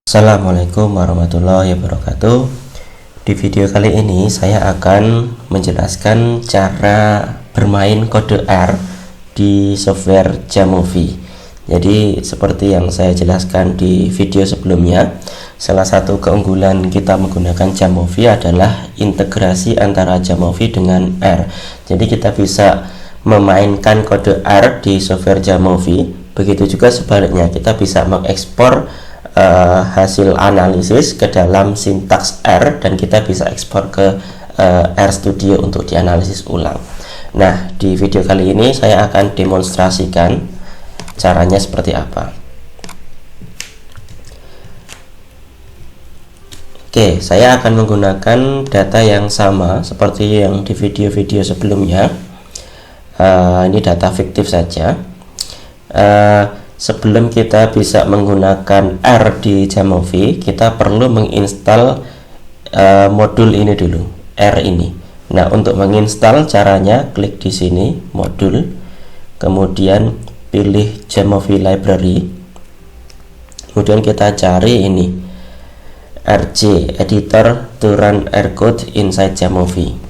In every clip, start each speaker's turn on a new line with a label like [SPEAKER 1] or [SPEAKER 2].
[SPEAKER 1] Assalamualaikum warahmatullahi wabarakatuh. Di video kali ini saya akan menjelaskan cara bermain kode R di software Jamovi. Jadi seperti yang saya jelaskan di video sebelumnya, salah satu keunggulan kita menggunakan Jamovi adalah integrasi antara Jamovi dengan R. Jadi kita bisa memainkan kode R di software Jamovi. Begitu juga sebaliknya, kita bisa mengekspor hasil analisis ke dalam sintaks R dan kita bisa ekspor ke RStudio untuk dianalisis ulang. Nah, di video kali ini saya akan demonstrasikan caranya seperti apa. Oke, saya akan menggunakan data yang sama seperti yang di video-video sebelumnya. Ini data fiktif saja. Sebelum kita bisa menggunakan R di Jamovi, kita perlu menginstal modul ini dulu, R ini. Nah, untuk menginstal caranya klik di sini, modul, kemudian pilih Jamovi Library, kemudian kita cari ini, RJ, Editor to Run R Code inside Jamovi.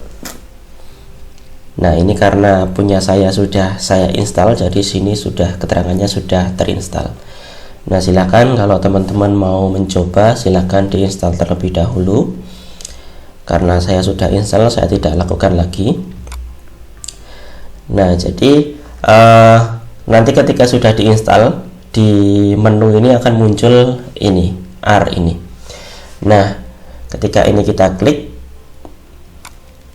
[SPEAKER 1] Nah, ini karena punya saya sudah saya install, jadi sini sudah keterangannya sudah terinstall. Nah, silakan kalau teman-teman mau mencoba, silakan diinstal terlebih dahulu. Karena saya sudah install, saya tidak lakukan lagi. Nah, jadi nanti ketika sudah diinstal, di menu ini akan muncul ini, R ini. Nah, ketika ini kita klik,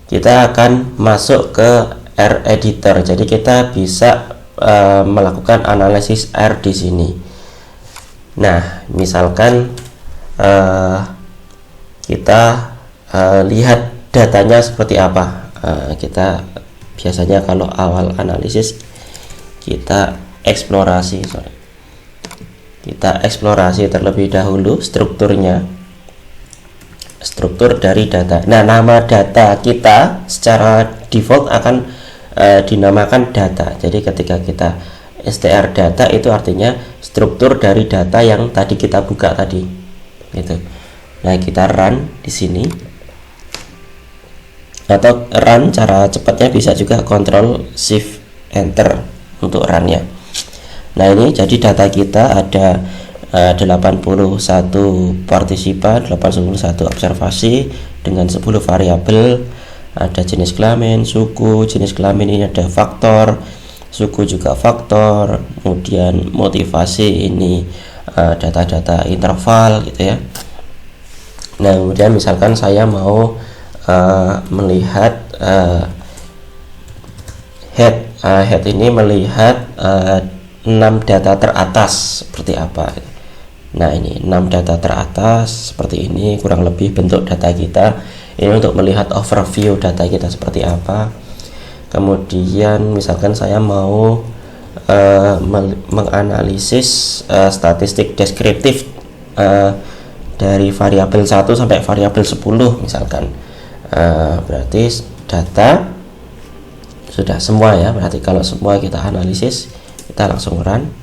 [SPEAKER 1] kita akan masuk ke R editor. Jadi kita bisa melakukan analisis R di sini. Nah, misalkan kita lihat datanya seperti apa. Kita biasanya kalau awal analisis kita eksplorasi terlebih dahulu struktur dari data. Nah, nama data kita secara default akan dinamakan data. Jadi ketika kita str data itu artinya struktur dari data yang tadi kita buka tadi. Gitu. Nah, kita run di sini. Atau run cara cepatnya bisa juga Ctrl Shift Enter untuk runnya. Nah, ini jadi data kita ada 81 partisipan, 81 observasi dengan 10 variabel. Ada jenis kelamin, suku, jenis kelamin ini ada faktor, suku juga faktor, kemudian motivasi ini data-data interval gitu ya. Nah, kemudian misalkan saya mau melihat head ini melihat 6 data teratas seperti apa. Nah, ini 6 data teratas seperti ini kurang lebih bentuk data kita. Ini untuk melihat overview data kita seperti apa. Kemudian misalkan saya mau menganalisis statistik deskriptif dari variabel 1 sampai variabel 10 misalkan. Berarti data sudah semua ya. Berarti kalau semua kita analisis, kita langsung run.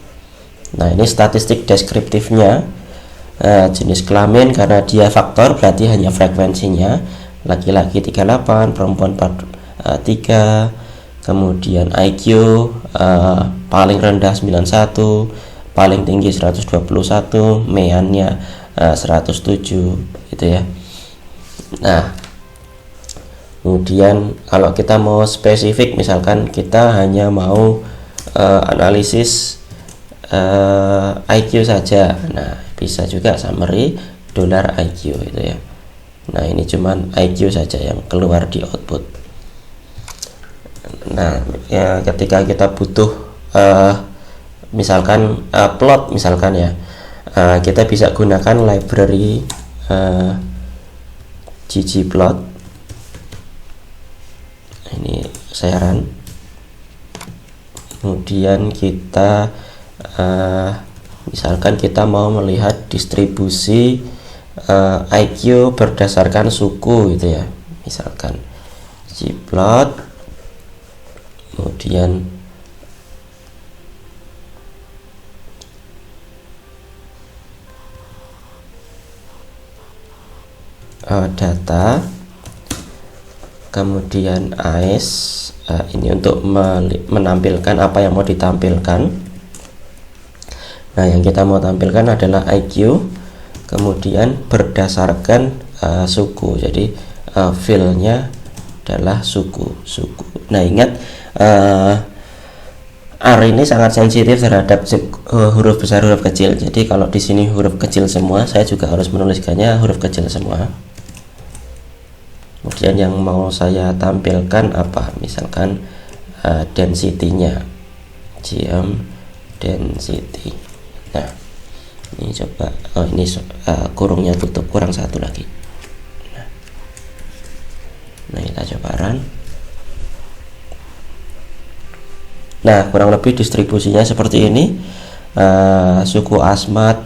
[SPEAKER 1] Nah, ini statistik deskriptifnya. Jenis kelamin karena dia faktor berarti hanya frekuensinya, laki-laki 38, perempuan 43. Kemudian IQ paling rendah 91, paling tinggi 121, meannya 107 gitu ya. Nah, kemudian kalau kita mau spesifik, misalkan kita hanya mau analisis IQ saja. Nah, bisa juga summary $IQ itu ya. Nah, ini cuman IQ saja yang keluar di output. Nah, ya, ketika kita butuh misalkan plot misalkan ya, kita bisa gunakan library ggplot. Ini saya run. Kemudian kita misalkan kita mau melihat distribusi IQ berdasarkan suku gitu ya, misalkan ggplot, kemudian data, kemudian AES, ini untuk menampilkan apa yang mau ditampilkan. Nah, yang kita mau tampilkan adalah IQ, kemudian berdasarkan suku. Jadi filenya adalah suku. Nah, ingat R ini sangat sensitif terhadap huruf besar, huruf kecil. Jadi kalau di sini huruf kecil semua, saya juga harus menuliskannya huruf kecil semua. Kemudian yang mau saya tampilkan apa? Misalkan density-nya, GM density. Nah, ini coba, ini kurungnya tutup, kurang satu lagi. Nah, kita coba run. Nah, kurang lebih distribusinya seperti ini. Suku Asmat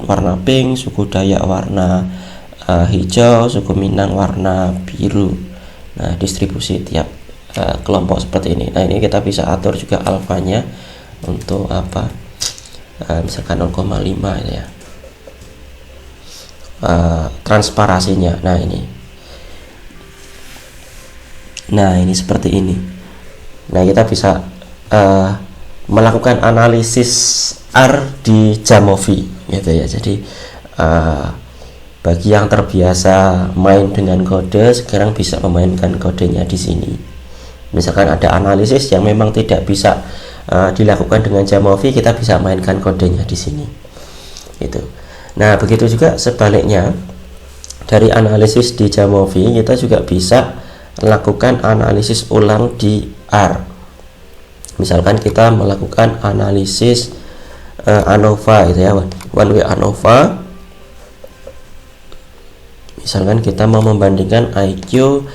[SPEAKER 1] warna pink, suku Dayak warna hijau, suku Minang warna biru. Nah, distribusi tiap kelompok seperti ini. Nah, ini kita bisa atur juga alfanya untuk apa, misalkan 0,5 itu ya. Transparasinya, nah ini seperti ini. Nah, kita bisa melakukan analisis R di Jamovi gitu ya. Jadi bagi yang terbiasa main dengan kode, sekarang bisa memainkan kodenya di sini. Misalkan ada analisis yang memang tidak bisa dilakukan dengan Jamovi, kita bisa mainkan kodenya di sini. Itu. Nah, begitu juga sebaliknya, dari analisis di Jamovi kita juga bisa lakukan analisis ulang di R. Misalkan kita melakukan analisis ANOVA gitu ya, one way ANOVA. Misalkan kita mau membandingkan IQ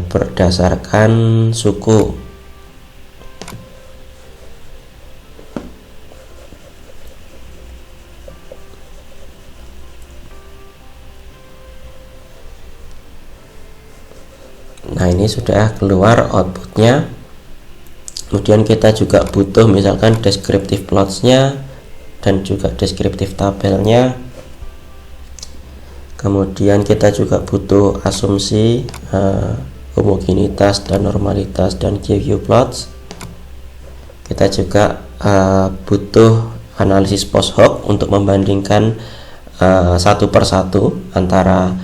[SPEAKER 1] berdasarkan suku. Nah, ini sudah keluar outputnya. Kemudian kita juga butuh misalkan descriptive plots-nya dan juga descriptive tabelnya. Kemudian kita juga butuh asumsi homogenitas dan normalitas dan QQ plots. Kita juga butuh analisis post hoc untuk membandingkan satu persatu antara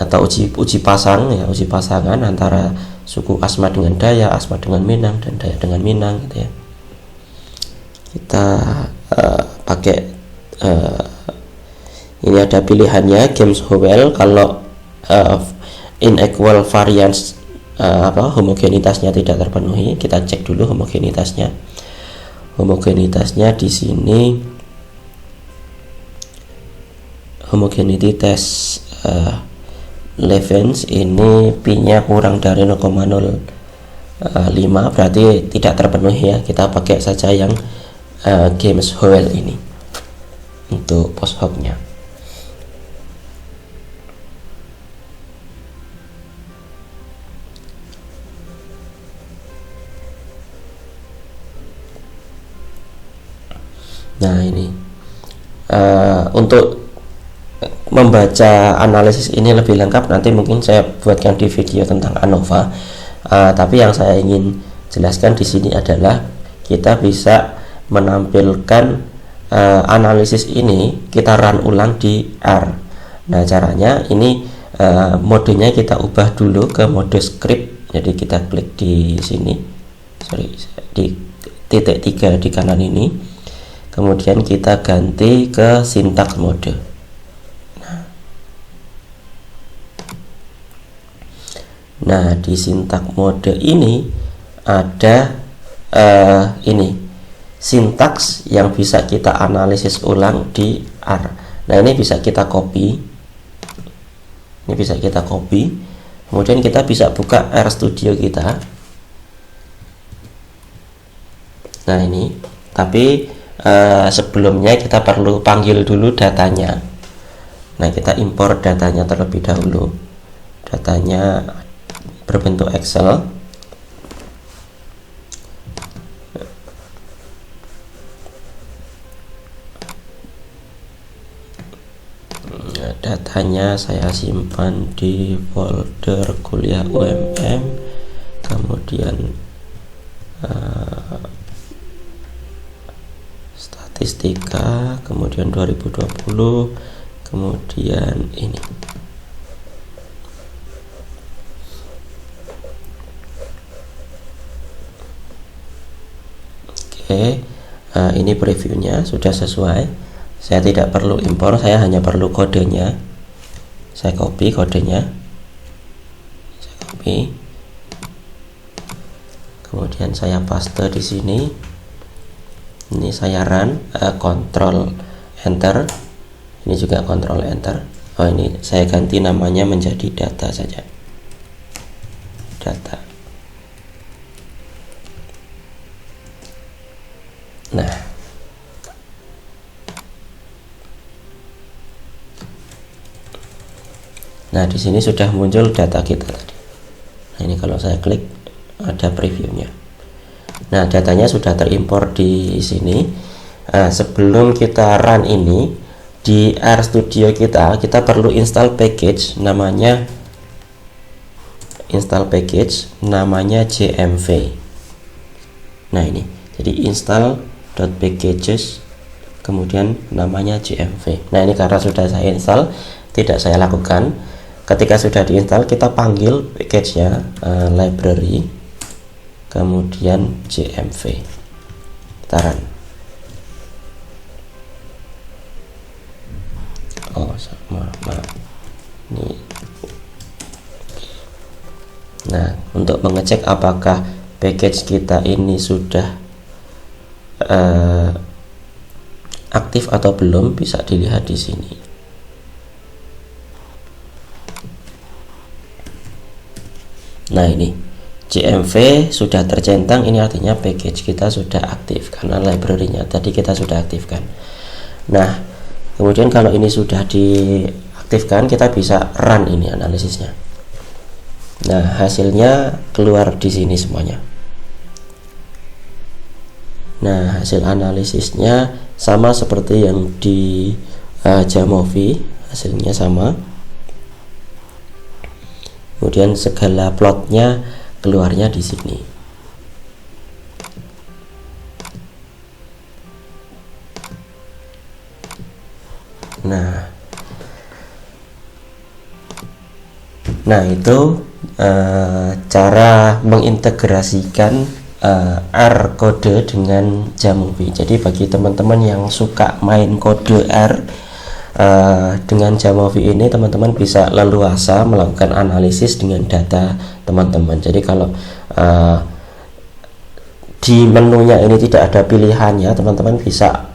[SPEAKER 1] atau uji pasang ya, uji pasangan antara suku Asmat dengan Dayak, Asmat dengan Minang, dan Dayak dengan Minang gitu ya. Kita pakai ini ada pilihannya James Howell. Kalau inequal variance homogenitasnya tidak terpenuhi, kita cek dulu homogenitasnya. Homogenitasnya di sini homogeneity test Levens ini P-nya kurang dari 0,05, berarti tidak terpenuhi ya. Kita pakai saja yang James Howell ini untuk post hoc-nya. Nah, ini untuk membaca analisis ini lebih lengkap nanti mungkin saya buatkan di video tentang ANOVA. Tapi yang saya ingin jelaskan di sini adalah kita bisa menampilkan analisis ini kita run ulang di R. Nah, caranya ini modenya kita ubah dulu ke mode script. Jadi kita klik di sini, di titik 3 di kanan ini, kemudian kita ganti ke syntax mode. Nah, di syntax mode ini ada ini sintaks yang bisa kita analisis ulang di R. Nah, ini bisa kita copy. Ini bisa kita copy. Kemudian kita bisa buka RStudio kita. Nah, ini. Tapi sebelumnya kita perlu panggil dulu datanya. Nah, kita impor datanya terlebih dahulu. Datanya berbentuk Excel. datanya saya simpan di folder kuliah UMM, kemudian statistika, kemudian 2020, kemudian ini. Oke, ini previewnya sudah sesuai. Saya tidak perlu impor, saya hanya perlu kodenya. Saya copy kodenya, saya copy, kemudian saya paste di sini. Ini saya run, Ctrl Enter. Ini juga Ctrl Enter. Oh, ini saya ganti namanya menjadi data saja. Data. Nah, di sini sudah muncul data kita tadi. Nah, ini kalau saya klik ada previewnya. Nah, datanya sudah terimpor di sini. Nah, sebelum kita run ini di RStudio kita perlu install package namanya JMV. Nah, ini. Jadi install.packages kemudian namanya JMV. Nah, ini karena sudah saya install, tidak saya lakukan. Ketika sudah diinstal, kita panggil package-nya, library, kemudian JMV. Kita run. Oh, maaf. Ini. Nah, untuk mengecek apakah package kita ini sudah aktif atau belum, bisa dilihat di sini. Nah, ini JMV sudah tercentang, ini artinya package kita sudah aktif karena library-nya tadi kita sudah aktifkan. Nah, kemudian kalau ini sudah diaktifkan, kita bisa run ini analisisnya. Nah, hasilnya keluar di sini semuanya. Nah, hasil analisisnya sama seperti yang di Jamovi, hasilnya sama. Kemudian segala plotnya keluarnya di sini. Nah itu cara mengintegrasikan R kode dengan Jamovi. Jadi bagi teman-teman yang suka main kode R dengan Jamovi ini, teman-teman bisa leluasa melakukan analisis dengan data teman-teman. Jadi kalau di menunya ini tidak ada pilihannya, teman-teman bisa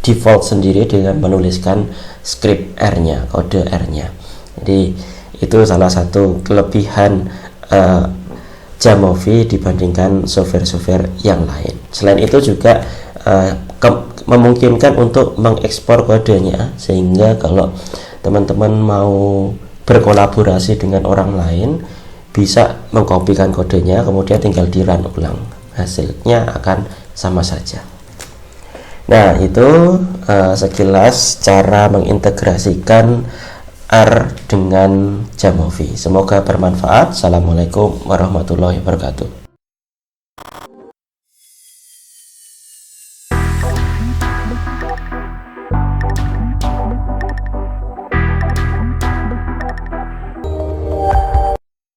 [SPEAKER 1] default sendiri dengan menuliskan script R-nya, kode R-nya. Jadi itu salah satu kelebihan Jamovi dibandingkan software-software yang lain. Selain itu juga memungkinkan untuk mengekspor kodenya, sehingga kalau teman-teman mau berkolaborasi dengan orang lain bisa mengkopikan kodenya, kemudian tinggal di run ulang, hasilnya akan sama saja. Nah, itu sekilas cara mengintegrasikan R dengan Jamovi. Semoga bermanfaat. Assalamualaikum warahmatullahi wabarakatuh.